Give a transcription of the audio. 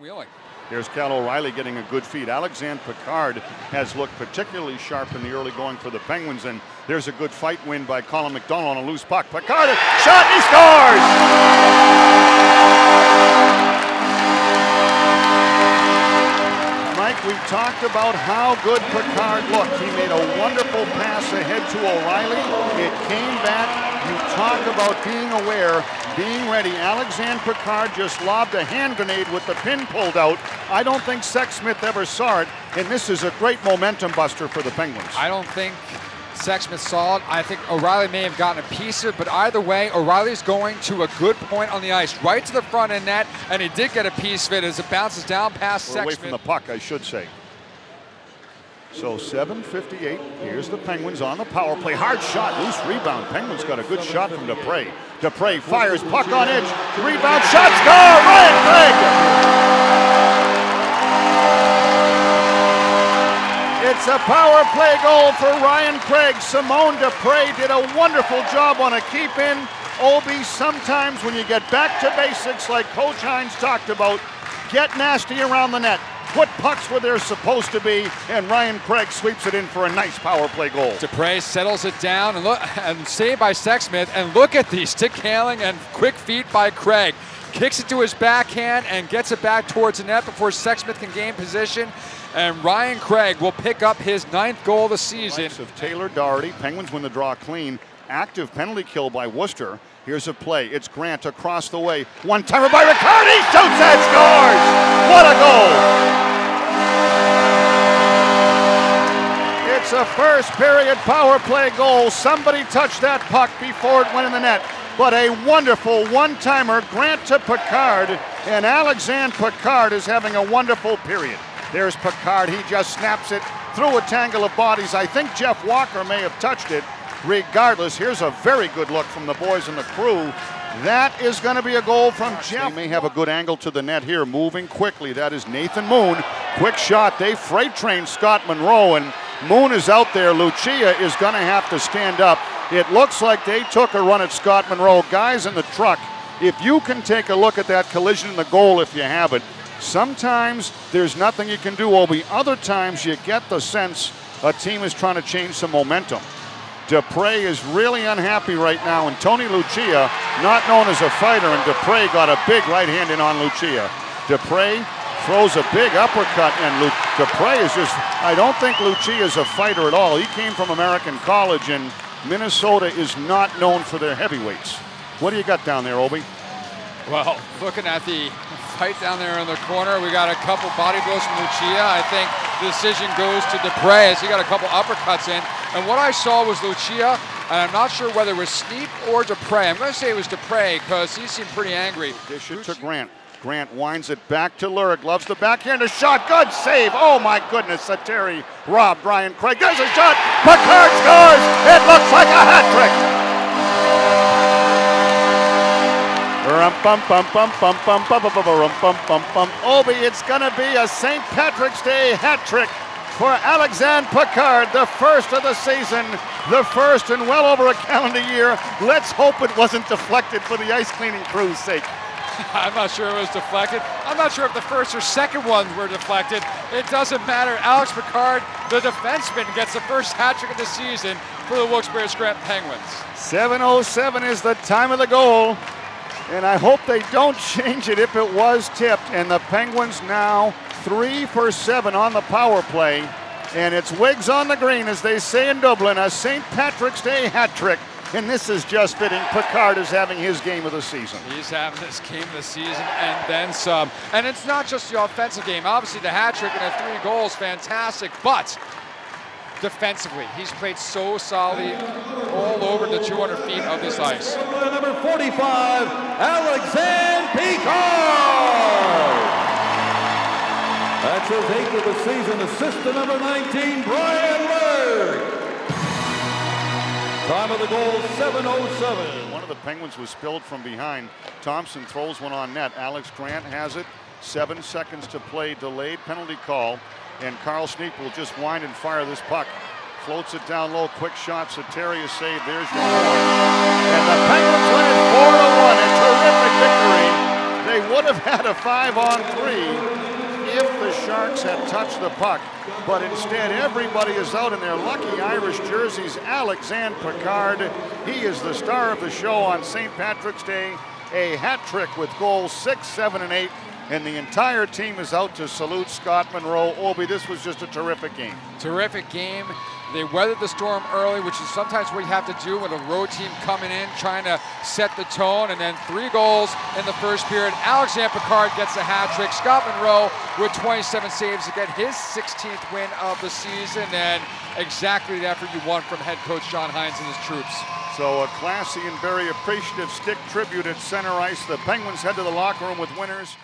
wheeling. Here's Cal O'Reilly getting a good feed. Alexander Picard has looked particularly sharp in the early going for the Penguins, and there's a good fight win by Colin McDonald on a loose puck. Picard, shot, and he scores! Mike, we talked about how good Picard looked. He made a wonderful pass ahead to O'Reilly. It came back. You talk about being aware, being ready. Alexander Picard just lobbed a hand grenade with the pin pulled out. I don't think Sexsmith ever saw it, and this is a great momentum buster for the Penguins. I don't think Sexsmith saw it. I think O'Reilly may have gotten a piece of it, but either way, O'Reilly's going to a good point on the ice, right to the front end net, and he did get a piece of it as it bounces down past Sexsmith. Away from the puck, I should say. So 7:58, here's the Penguins on the power play. Hard shot, loose rebound. Penguins got a good shot from Dupre. Dupre fires, puck on edge, rebound, shot, score, Ryan Craig! It's a power play goal for Ryan Craig. Simone Dupre did a wonderful job on a keep-in. Obi, sometimes when you get back to basics like Coach Hines talked about, get nasty around the net. Put pucks where they're supposed to be, and Ryan Craig sweeps it in for a nice power play goal. Dupre settles it down and saved by Sexsmith, and look at the stick handling and quick feet by Craig. Kicks it to his backhand and gets it back towards the net before Sexsmith can gain position, and Ryan Craig will pick up his 9th goal of the season. Of Taylor Doherty, Penguins win the draw clean. Active penalty kill by Worcester. Here's a play. It's Grant across the way. One-timer by Riccardi. Shoots and scores! What a goal! It's a first period power play goal. Somebody touched that puck before it went in the net. But a wonderful one-timer, Grant to Picard, and Alexander Picard is having a wonderful period. There's Picard. He just snaps it through a tangle of bodies. I think Jeff Walker may have touched it. Regardless, here's a very good look from the boys and the crew. That is going to be a goal from Jeff. They may have a good angle to the net here, moving quickly. That is Nathan Moon. Quick shot. They freight train Scott Monroe, and Moon is out there. Lucia is going to have to stand up. It looks like they took a run at Scott Monroe. Guys in the truck, if you can take a look at that collision in the goal if you have it, sometimes there's nothing you can do, Obi. Other times you get the sense a team is trying to change some momentum. Dupre is really unhappy right now, and Tony Lucia, not known as a fighter, and Dupre got a big right hand in on Lucia. Dupre throws a big uppercut, and Dupre is just, I don't think Lucia is a fighter at all. He came from American College, and Minnesota is not known for their heavyweights. What do you got down there, Obi? Well, looking at the fight down there in the corner, we got a couple body blows from Lucia. I think the decision goes to Dupre as he got a couple uppercuts in. And what I saw was Lucia, and I'm not sure whether it was Sneap or Dupre. I'm going to say it was Dupre because he seemed pretty angry. Dish it to Grant. Grant winds it back to Lurig. Loves the backhand. A shot. Good save. Oh, my goodness. Sateri robbed Ryan Craig. There's a shot. Picard scores. It looks like a hat trick. Obi, it's going to be a St. Patrick's Day hat trick for Alexander Picard, the first of the season, the first in well over a calendar year. Let's hope it wasn't deflected for the ice cleaning crew's sake. I'm not sure it was deflected. I'm not sure if the first or second ones were deflected. It doesn't matter. Alex Picard, the defenseman, gets the first hat trick of the season for the Wilkes-Barre Scranton Penguins. 7:07 is the time of the goal, and I hope they don't change it if it was tipped. And the Penguins now 3 for 7 on the power play, and it's wigs on the green, as they say in Dublin, a St. Patrick's Day hat trick. And this is just fitting. Picard is having his game of the season. He's having his game of the season and then some. And it's not just the offensive game. Obviously, the hat trick and the 3 goals, fantastic. But defensively, he's played so solidly all over the 200 feet of this ice. Number 45, Alexander Picard. That's his 8th of the season. Assist to number 19, Brian Berg. Time of the goal, 7:07. One of the Penguins was spilled from behind. Thompson throws one on net. Alex Grant has it. 7 seconds to play. Delayed penalty call. And Carl Sneap will just wind and fire this puck. Floats it down low. Quick shot. Sateri is saved. There's your point. And the Penguins win it 4-1. A terrific victory. They would have had a 5-on-3. Sharks had touched the puck, but instead everybody is out in their lucky Irish jerseys. Alexandre Picard, he is the star of the show on St. Patrick's Day. A hat trick with goals 6, 7, and 8. And the entire team is out to salute Scott Monroe. Obi, this was just a terrific game. Terrific game. They weathered the storm early, which is sometimes what you have to do with a road team coming in, trying to set the tone, and then 3 goals in the first period. Alexandre Picard gets a hat trick. Scott Monroe with 27 saves to get his 16th win of the season, and exactly the effort you want from head coach John Hines and his troops. So a classy and very appreciative stick tribute at center ice. The Penguins head to the locker room with winners.